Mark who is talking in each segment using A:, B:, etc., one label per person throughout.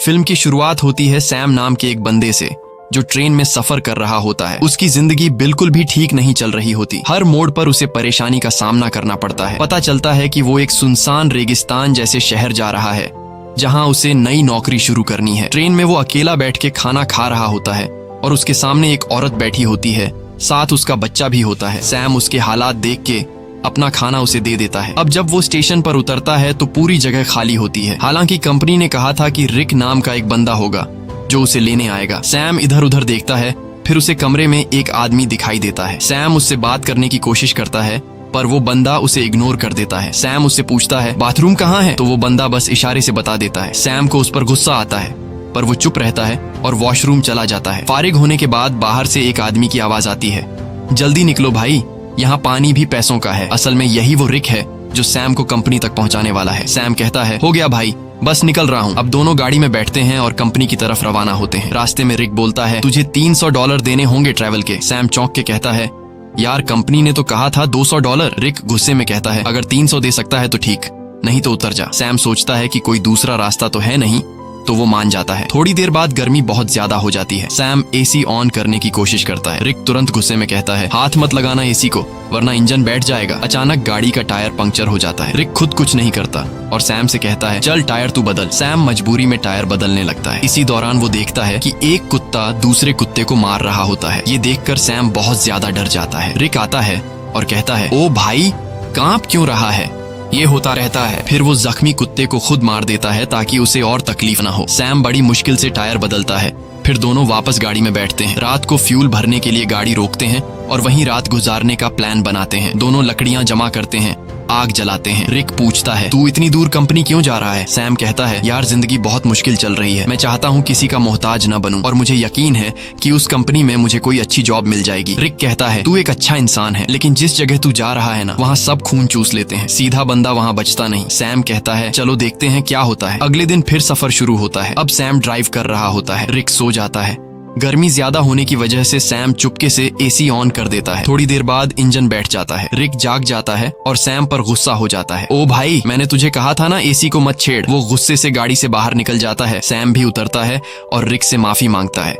A: Film की शुरुआत होती है सैम नाम के एक बंदे से जो ट्रेन में सफर कर रहा होता है। उसकी जिंदगी बिल्कुल भी ठीक नहीं चल रही होती। हर मोड़ पर उसे परेशानी का सामना करना पड़ता है। पता चलता है कि वो एक सुनसान रेगिस्तान जैसे शहर जा रहा है जहां उसे नई नौकरी शुरू करनी है। ट्रेन में वो अकेला बैठ के खाना खा रहा होता है और उसके सामने एक औरत बैठी होती है, साथ उसका बच्चा भी होता है। सैम उसके हालात देख के अपना खाना उसे दे देता है। अब जब वो स्टेशन पर उतरता है तो पूरी जगह खाली होती है। हालांकि कंपनी ने कहा था कि रिक नाम का एक बंदा होगा जो उसे लेने आएगा। सैम इधर उधर देखता है, फिर उसे कमरे में एक आदमी दिखाई देता है। सैम उससे बात करने की कोशिश करता है पर वो बंदा उसे इग्नोर कर देता है। सैम उससे पूछता है बाथरूम कहाँ है, तो वो बंदा बस इशारे से बता देता है। सैम को उस पर गुस्सा आता है पर वो चुप रहता है और वॉशरूम चला जाता है। फारिग होने के बाद बाहर से एक आदमी की आवाज आती है, जल्दी निकलो भाई, यहाँ पानी भी पैसों का है। असल में यही वो रिक है जो सैम को कंपनी तक पहुँचाने वाला है। सैम कहता है हो गया भाई, बस निकल रहा हूँ। अब दोनों गाड़ी में बैठते हैं और कंपनी की तरफ रवाना होते हैं। रास्ते में रिक बोलता है तुझे $300 देने होंगे ट्रैवल के। सैम चौंक के कहता है यार कंपनी ने तो कहा था $200। रिक गुस्से में कहता है अगर 300 दे सकता है तो ठीक, नहीं तो उतर जा। सैम सोचता है कि कोई दूसरा रास्ता तो है नहीं, तो वो मान जाता है। थोड़ी देर बाद गर्मी बहुत ज्यादा हो जाती है। सैम एसी ऑन करने की कोशिश करता है। रिक तुरंत गुस्से में कहता है हाथ मत लगाना एसी को वरना इंजन बैठ जाएगा। अचानक गाड़ी का टायर पंक्चर हो जाता है। रिक खुद कुछ नहीं करता और सैम से कहता है चल टायर तू बदल। सैम मजबूरी में टायर बदलने लगता है। इसी दौरान वो देखता है कि एक कुत्ता दूसरे कुत्ते को मार रहा होता है। ये देखकर सैम बहुत ज्यादा डर जाता है। रिक आता है और कहता है ओ भाई कांप क्यों रहा है, ये होता रहता है। फिर वो जख्मी कुत्ते को खुद मार देता है ताकि उसे और तकलीफ ना हो। सैम बड़ी मुश्किल से टायर बदलता है। फिर दोनों वापस गाड़ी में बैठते हैं। रात को फ्यूल भरने के लिए गाड़ी रोकते हैं और वहीं रात गुजारने का प्लान बनाते हैं। दोनों लकड़ियां जमा करते हैं, आग जलाते हैं। रिक पूछता है तू इतनी दूर कंपनी क्यों जा रहा है। सैम कहता है यार जिंदगी बहुत मुश्किल चल रही है, मैं चाहता हूँ किसी का मोहताज न बनूं और मुझे यकीन है कि उस कंपनी में मुझे कोई अच्छी जॉब मिल जाएगी। रिक कहता है तू एक अच्छा इंसान है लेकिन जिस जगह तू जा रहा है ना वहाँ सब खून चूस लेते हैं, सीधा बंदा वहाँ बचता नहीं। सैम कहता है चलो देखते हैं क्या होता है। अगले दिन फिर सफर शुरू होता है। अब सैम ड्राइव कर रहा होता है। रिक सो जाता है। गर्मी ज्यादा होने की वजह से सैम चुपके से एसी ऑन कर देता है। थोड़ी देर बाद इंजन बैठ जाता है। रिक जाग जाता है और सैम पर गुस्सा हो जाता है। ओ भाई मैंने तुझे कहा था ना एसी को मत छेड़। वो गुस्से से गाड़ी से बाहर निकल जाता है। सैम भी उतरता है और रिक से माफी मांगता है।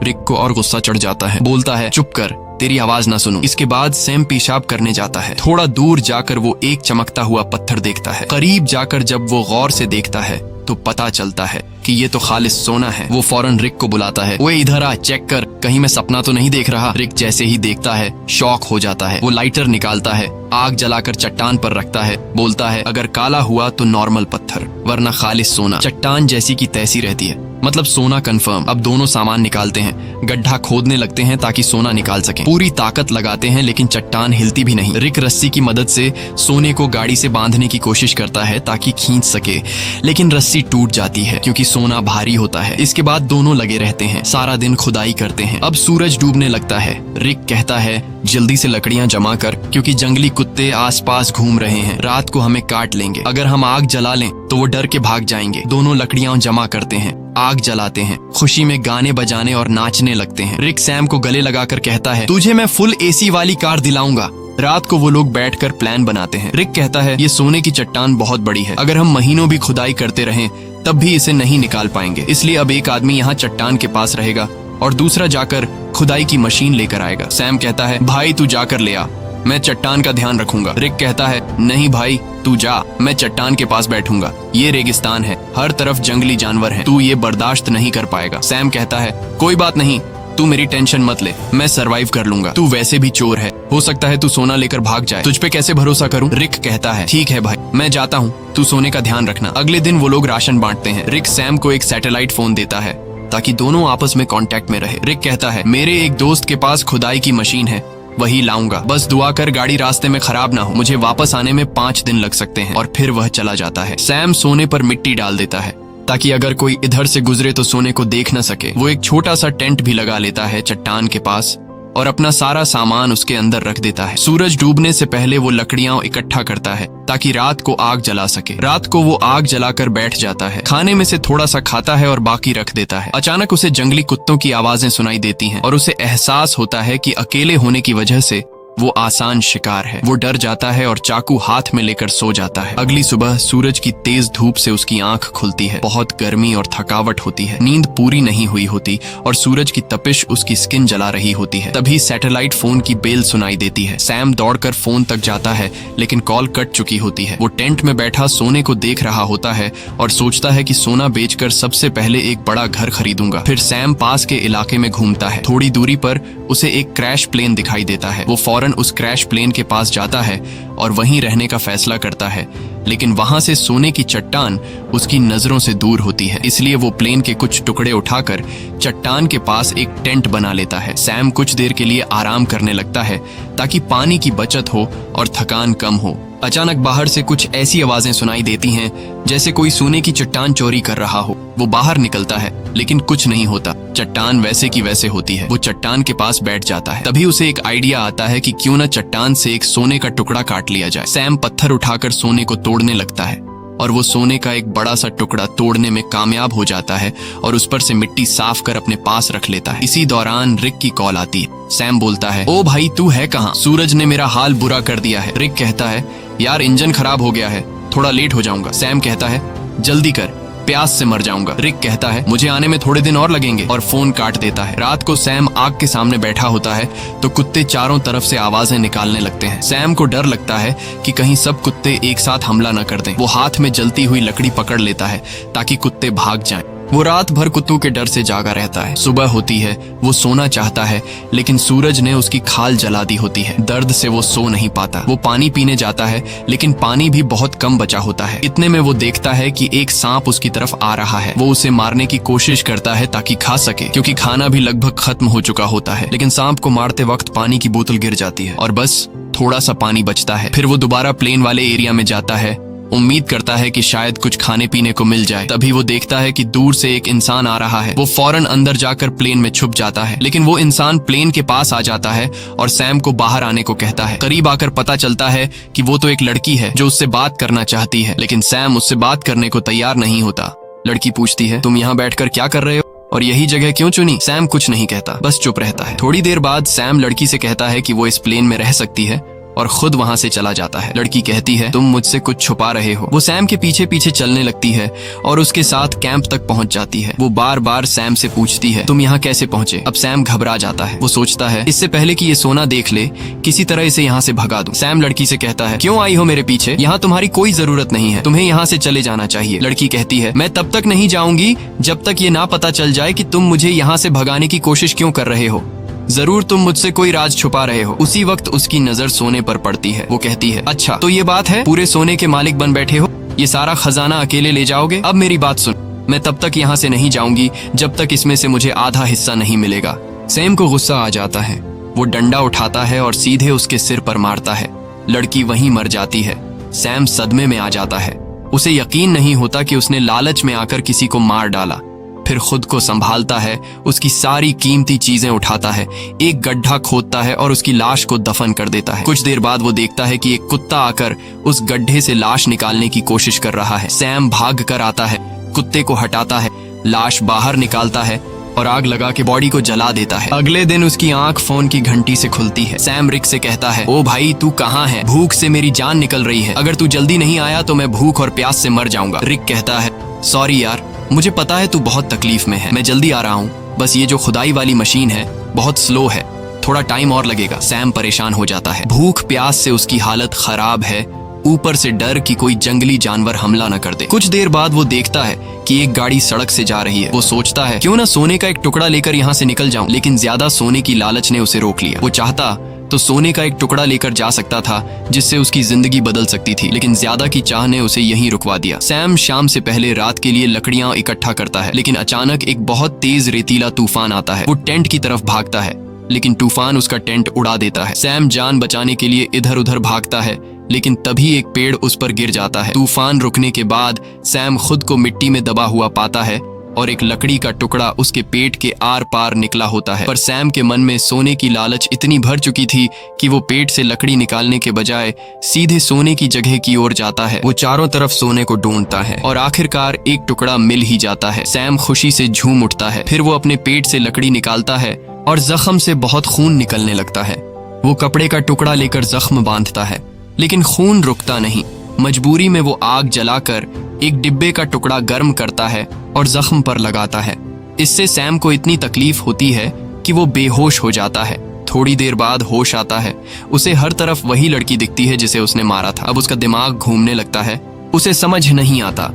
A: रिक को और गुस्सा चढ़ जाता है, बोलता है चुप कर, तेरी आवाज ना सुनूं। इसके बाद सैम पेशाब करने जाता है। थोड़ा दूर जाकर वो एक चमकता हुआ पत्थर देखता है। करीब जाकर जब वो गौर से देखता है तो पता चलता है कि ये तो खालिस सोना है। वो फौरन रिक को बुलाता है, ओए इधर आ, चेक कर, कहीं मैं सपना तो नहीं देख रहा। रिक जैसे ही देखता है शॉक हो जाता है। वो लाइटर निकालता है, आग जलाकर चट्टान पर रखता है, बोलता है अगर काला हुआ तो नॉर्मल पत्थर वरना खालिस सोना। चट्टान जैसी की तैसी रहती है, मतलब सोना कंफर्म। अब दोनों सामान निकालते हैं, गड्ढा खोदने लगते हैं ताकि सोना निकाल सकें। पूरी ताकत लगाते हैं लेकिन चट्टान हिलती भी नहीं। रिक रस्सी की मदद से सोने को गाड़ी से बांधने की कोशिश करता है ताकि खींच सके, लेकिन रस्सी टूट जाती है क्योंकि सोना भारी होता है। इसके बाद दोनों लगे रहते हैं, सारा दिन खुदाई करते हैं। अब सूरज डूबने लगता है। रिक कहता है जल्दी से लकड़ियां जमा कर क्योंकि जंगली कुत्ते आसपास घूम रहे हैं, रात को हमें काट लेंगे। अगर हम आग जला लें तो वो डर के भाग जाएंगे। दोनों लकड़ियां जमा करते हैं, आग जलाते हैं, खुशी में गाने बजाने और नाचने लगते हैं। रिक सैम को गले लगाकर कहता है तुझे मैं फुल एसी वाली कार दिलाऊंगा। रात को वो लोग बैठकर प्लान बनाते हैं। रिक कहता है ये सोने की चट्टान बहुत बड़ी है, अगर हम महीनों भी खुदाई करते रहें तब भी इसे नहीं निकाल पाएंगे, इसलिए अब एक आदमी यहाँ चट्टान के पास रहेगा और दूसरा जाकर खुदाई की मशीन लेकर आएगा। सैम कहता है भाई तू जाकर ले आ, मैं चट्टान का ध्यान रखूंगा। रिक कहता है नहीं भाई तू जा, मैं चट्टान के पास बैठूंगा, ये रेगिस्तान है, हर तरफ जंगली जानवर हैं, तू ये बर्दाश्त नहीं कर पाएगा। सैम कहता है कोई बात नहीं, तू मेरी टेंशन मत ले, मैं सरवाइव कर लूंगा, तू वैसे भी चोर है, हो सकता है तू सोना लेकर भाग जाए, तुझ पे कैसे भरोसा करूं। रिक कहता है ठीक है भाई मैं जाता हूँ, तू सोने का ध्यान रखना। अगले दिन वो लोग राशन बांटते हैं। रिक सैम को एक सैटेलाइट फोन देता है ताकि दोनों आपस में कांटेक्ट में रहे। रिक कहता है मेरे एक दोस्त के पास खुदाई की मशीन है, वही लाऊंगा, बस दुआ कर गाड़ी रास्ते में खराब ना हो, मुझे वापस आने में 5 दिन लग सकते हैं। और फिर वह चला जाता है। सैम सोने पर मिट्टी डाल देता है ताकि अगर कोई इधर से गुजरे तो सोने को देख न सके। वो एक छोटा सा टेंट भी लगा लेता है चट्टान के पास और अपना सारा सामान उसके अंदर रख देता है। सूरज डूबने से पहले वो लकड़ियां इकट्ठा करता है ताकि रात को आग जला सके। रात को वो आग जलाकर बैठ जाता है, खाने में से थोड़ा सा खाता है और बाकी रख देता है। अचानक उसे जंगली कुत्तों की आवाजें सुनाई देती हैं और उसे एहसास होता है कि अकेले होने की वजह से वो आसान शिकार है। वो डर जाता है और चाकू हाथ में लेकर सो जाता है। अगली सुबह सूरज की तेज धूप से उसकी आंख खुलती है। बहुत गर्मी और थकावट होती है। नींद पूरी नहीं हुई होती और सूरज की तपिश उसकी स्किन जला रही होती है। तभी सैटेलाइट फोन की बेल सुनाई देती है। सैम दौड़कर फोन तक जाता है लेकिन कॉल कट चुकी होती है। वो टेंट में बैठा सोने को देख रहा होता है और सोचता है कि सोना बेचकर सबसे पहले एक बड़ा घर खरीदूंगा। फिर सैम पास के इलाके में घूमता है। थोड़ी दूरी पर उसे एक क्रैश प्लेन दिखाई देता है। वो फौरन उस क्रैश प्लेन के पास जाता है और वहीं रहने का फैसला करता है, लेकिन वहां से सोने की चट्टान उसकी नजरों से दूर होती है। इसलिए वो प्लेन के कुछ टुकड़े उठाकर चट्टान के पास एक टेंट बना लेता है। सैम कुछ देर के लिए आराम करने लगता है ताकि पानी की बचत हो और थकान कम हो। अचानक बाहर से कुछ ऐसी आवाजें सुनाई देती हैं जैसे कोई सोने की चट्टान चोरी कर रहा हो। वो बाहर निकलता है लेकिन कुछ नहीं होता। चट्टान वैसे की वैसे होती है। वो चट्टान के पास बैठ जाता है। तभी उसे एक आइडिया आता है कि क्यों न चट्टान से एक सोने का टुकड़ा काट लिया जाए। सैम पत्थर उठाकर सोने को तोड़ने लगता है और वो सोने का एक बड़ा सा टुकड़ा तोड़ने में कामयाब हो जाता है और उस पर से मिट्टी साफ कर अपने पास रख लेता है। इसी दौरान रिक की कॉल आती है। सैम बोलता है, ओ भाई तू है कहाँ? सूरज ने मेरा हाल बुरा कर दिया है। रिक कहता है, यार इंजन खराब हो गया है, थोड़ा लेट हो जाऊंगा। सैम कहता है, जल्दी कर, प्यास से मर जाऊंगा। रिक कहता है, मुझे आने में थोड़े दिन और लगेंगे, और फोन काट देता है। रात को सैम आग के सामने बैठा होता है तो कुत्ते चारों तरफ से आवाजें निकालने लगते हैं। सैम को डर लगता है कि कहीं सब कुत्ते एक साथ हमला न कर दें। वो हाथ में जलती हुई लकड़ी पकड़ लेता है ताकि कुत्ते भाग जाएं। वो रात भर कुत्तों के डर से जागा रहता है। सुबह होती है, वो सोना चाहता है लेकिन सूरज ने उसकी खाल जला दी होती है। दर्द से वो सो नहीं पाता। वो पानी पीने जाता है लेकिन पानी भी बहुत कम बचा होता है। इतने में वो देखता है कि एक सांप उसकी तरफ आ रहा है। वो उसे मारने की कोशिश करता है ताकि खा सके, क्योंकि खाना भी लगभग खत्म हो चुका होता है। लेकिन सांप को मारते वक्त पानी की बोतल गिर जाती है और बस थोड़ा सा पानी बचता है। फिर वो दोबारा प्लेन वाले एरिया में जाता है, उम्मीद करता है कि शायद कुछ खाने पीने को मिल जाए। तभी वो देखता है कि दूर से एक इंसान आ रहा है। वो फौरन अंदर जाकर प्लेन में छुप जाता है, लेकिन वो इंसान प्लेन के पास आ जाता है और सैम को बाहर आने को कहता है। करीब आकर पता चलता है कि वो तो एक लड़की है जो उससे बात करना चाहती है, लेकिन सैम उससे बात करने को तैयार नहीं होता। लड़की पूछती है, तुम यहाँ बैठकर क्या कर रहे हो और यही जगह क्यों चुनी? सैम कुछ नहीं कहता, बस चुप रहता है। थोड़ी देर बाद सैम लड़की से कहता है कि वो इस प्लेन में रह सकती है और खुद वहां से चला जाता है। लड़की कहती है, तुम मुझसे कुछ छुपा रहे हो। वो सैम के पीछे पीछे चलने लगती है और उसके साथ कैंप तक पहुंच जाती है। वो बार बार सैम से पूछती है, तुम यहाँ कैसे पहुंचे? अब सैम घबरा जाता है। वो सोचता है, इससे पहले कि ये सोना देख ले, किसी तरह इसे यहाँ से भगा दूं। सैम लड़की से कहता है, क्यों आई हो मेरे पीछे? यहाँ तुम्हारी कोई जरूरत नहीं है, तुम्हें यहाँ से चले जाना चाहिए। लड़की कहती है, मैं तब तक नहीं जाऊंगी जब तक ये ना पता चल जाए कि तुम मुझे यहाँ से भगाने की कोशिश क्यों कर रहे हो। जरूर तुम मुझसे कोई राज छुपा रहे हो। उसी वक्त उसकी नजर सोने पर पड़ती है। वो कहती है, अच्छा तो ये बात है, पूरे सोने के मालिक बन बैठे हो, ये सारा खजाना अकेले ले जाओगे? अब मेरी बात सुन, मैं तब तक यहाँ से नहीं जाऊंगी जब तक इसमें से मुझे आधा हिस्सा नहीं मिलेगा। सैम को गुस्सा आ जाता है। वो डंडा उठाता है और सीधे उसके सिर पर मारता है। लड़की वहीं मर जाती है। सैम सदमे में आ जाता है। उसे यकीन नहीं होता कि उसने लालच में आकर किसी को मार डाला। फिर खुद को संभालता है, उसकी सारी कीमती चीजें उठाता है, एक गड्ढा खोदता है और उसकी लाश को दफन कर देता है। कुछ देर बाद वो देखता है कि एक कुत्ता आकर उस गड्ढे से लाश निकालने की कोशिश कर रहा है। सैम भाग कर आता है, कुत्ते को हटाता है, लाश बाहर निकालता है और आग लगा के बॉडी को जला देता है। अगले दिन उसकी आंख फोन की घंटी से खुलती है। सैम रिक से कहता है, ओ भाई तू कहाँ है? भूख से मेरी जान निकल रही है, अगर तू जल्दी नहीं आया तो मैं भूख और प्यास से मर जाऊंगा। रिक कहता है, सॉरी यार, मुझे पता है तू बहुत तकलीफ में है, मैं जल्दी आ रहा हूँ, बस ये जो खुदाई वाली मशीन है बहुत स्लो है, थोड़ा टाइम और लगेगा। सैम परेशान हो जाता है। भूख प्यास से उसकी हालत खराब है, ऊपर से डर कि कोई जंगली जानवर हमला न कर दे। कुछ देर बाद वो देखता है कि एक गाड़ी सड़क से जा रही है। वो सोचता है, क्यों ना सोने का एक टुकड़ा लेकर यहाँ से निकल जाऊं, लेकिन ज्यादा सोने की लालच ने उसे रोक लिया। वो चाहता तो सोने का एक टुकड़ा लेकर जा सकता था जिससे उसकी जिंदगी बदल सकती थी, लेकिन ज्यादा की चाह ने उसे यहीं रुकवा दिया। सैम शाम से पहले रात के लिए लकड़ियां इकट्ठा करता है, लेकिन अचानक एक बहुत तेज रेतीला तूफान आता है। वो टेंट की तरफ भागता है, लेकिन तूफान उसका टेंट उड़ा देता है। सैम जान बचाने के लिए इधर उधर भागता है, लेकिन तभी एक पेड़ उस पर गिर जाता है। तूफान रुकने के बाद सैम खुद को मिट्टी में दबा हुआ पाता है और एक लकड़ी का टुकड़ा उसके पेट के आर पार निकला होता है। पर सैम के मन में सोने की लालच इतनी भर चुकी थी कि वो पेट से लकड़ी निकालने के बजाय सीधे सोने की जगह की ओर जाता है। वो चारों तरफ सोने को ढूंढता है और आखिरकार एक टुकड़ा मिल ही जाता है। सैम खुशी से झूम उठता है। फिर वो अपने पेट से लकड़ी निकालता है और जख्म से बहुत खून निकलने लगता है। वो कपड़े का टुकड़ा लेकर जख्म बांधता है, लेकिन खून रुकता नहीं। मजबूरी में वो आग जलाकर एक डिब्बे का टुकड़ा गर्म करता है और जख्म पर लगाता है। इससे सैम को इतनी तकलीफ होती है कि वो बेहोश हो जाता है। थोड़ी देर बाद होश आता है। उसे हर तरफ वही लड़की दिखती है जिसे उसने मारा था। अब उसका दिमाग घूमने लगता है। उसे समझ नहीं आता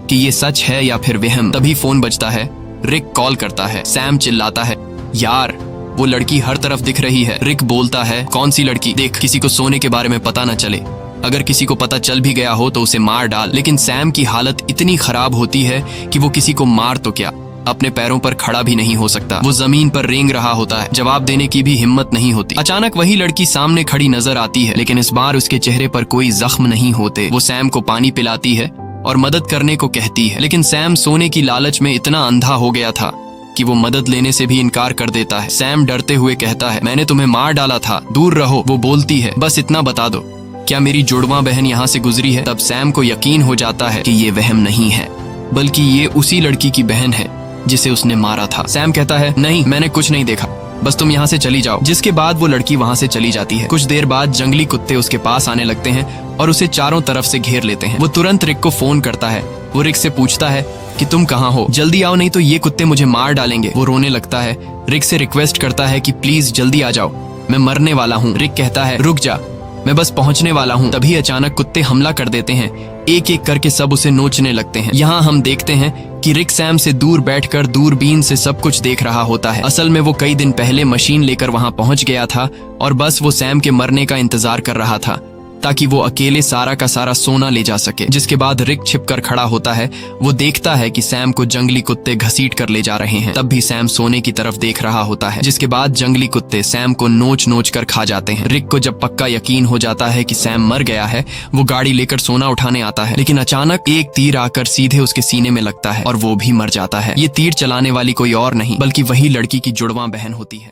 A: कि ये सच है या फिर वहम। तभी फोन बजता है। रिक कॉल करता है। सैम चिल्लाता है, यार वो लड़की हर तरफ दिख रही है। रिक बोलता है, कौन सी लड़की? देख, किसी को सोने के बारे में पता न चले। अगर किसी को पता चल भी गया हो तो उसे मार डाल। लेकिन सैम की हालत इतनी खराब होती है कि वो किसी को मार तो क्या, अपने पैरों पर खड़ा भी नहीं हो सकता। वो जमीन पर रेंग रहा होता है। जवाब देने की भी हिम्मत नहीं होती। अचानक वही लड़की सामने खड़ी नजर आती है, लेकिन इस बार उसके चेहरे पर कोई जख्म नहीं होते। वो सैम को पानी पिलाती है और मदद करने को कहती है, लेकिन सैम सोने की लालच में इतना अंधा हो गया था कि वो मदद लेने से भी इनकार कर देता है। सैम डरते हुए कहता है, मैंने तुम्हें मार डाला था, दूर रहो। वो बोलती है, बस इतना बता दो, क्या मेरी जुड़वां बहन यहाँ से गुजरी है? तब सैम को यकीन हो जाता है कि ये वहम नहीं है, बल्कि ये उसी लड़की की बहन है जिसे उसने मारा था। सैम कहता है, नहीं, मैंने कुछ नहीं देखा, बस तुम यहाँ से चली जाओ। जिसके बाद वो लड़की वहाँ से चली जाती है। कुछ देर बाद जंगली कुत्ते उसके पास आने लगते हैं और उसे चारों तरफ से घेर लेते हैं। वो तुरंत रिक को फोन करता है। वो रिक से पूछता है कि तुम कहाँ हो, जल्दी आओ नहीं तो ये कुत्ते मुझे मार डालेंगे। वो रोने लगता है। रिक से रिक्वेस्ट करता है कि प्लीज जल्दी आ जाओ, मैं मरने वाला हूँ। रिक कहता है, रुक जा, मैं बस पहुंचने वाला हूँ। तभी अचानक कुत्ते हमला कर देते हैं। एक एक करके सब उसे नोचने लगते हैं। यहाँ हम देखते हैं कि रिक सैम से दूर बैठकर दूरबीन से सब कुछ देख रहा होता है। असल में वो कई दिन पहले मशीन लेकर वहाँ पहुंच गया था और बस वो सैम के मरने का इंतजार कर रहा था ताकि वो अकेले सारा का सारा सोना ले जा सके। जिसके बाद रिक छिपकर खड़ा होता है। वो देखता है कि सैम को जंगली कुत्ते घसीट कर ले जा रहे हैं। तब भी सैम सोने की तरफ देख रहा होता है। जिसके बाद जंगली कुत्ते सैम को नोच नोच कर खा जाते हैं। रिक को जब पक्का यकीन हो जाता है कि सैम मर गया है, वो गाड़ी लेकर सोना उठाने आता है, लेकिन अचानक एक तीर आकर सीधे उसके सीने में लगता है और वो भी मर जाता है। ये तीर चलाने वाली कोई और नहीं बल्कि वही लड़की की जुड़वां बहन होती है।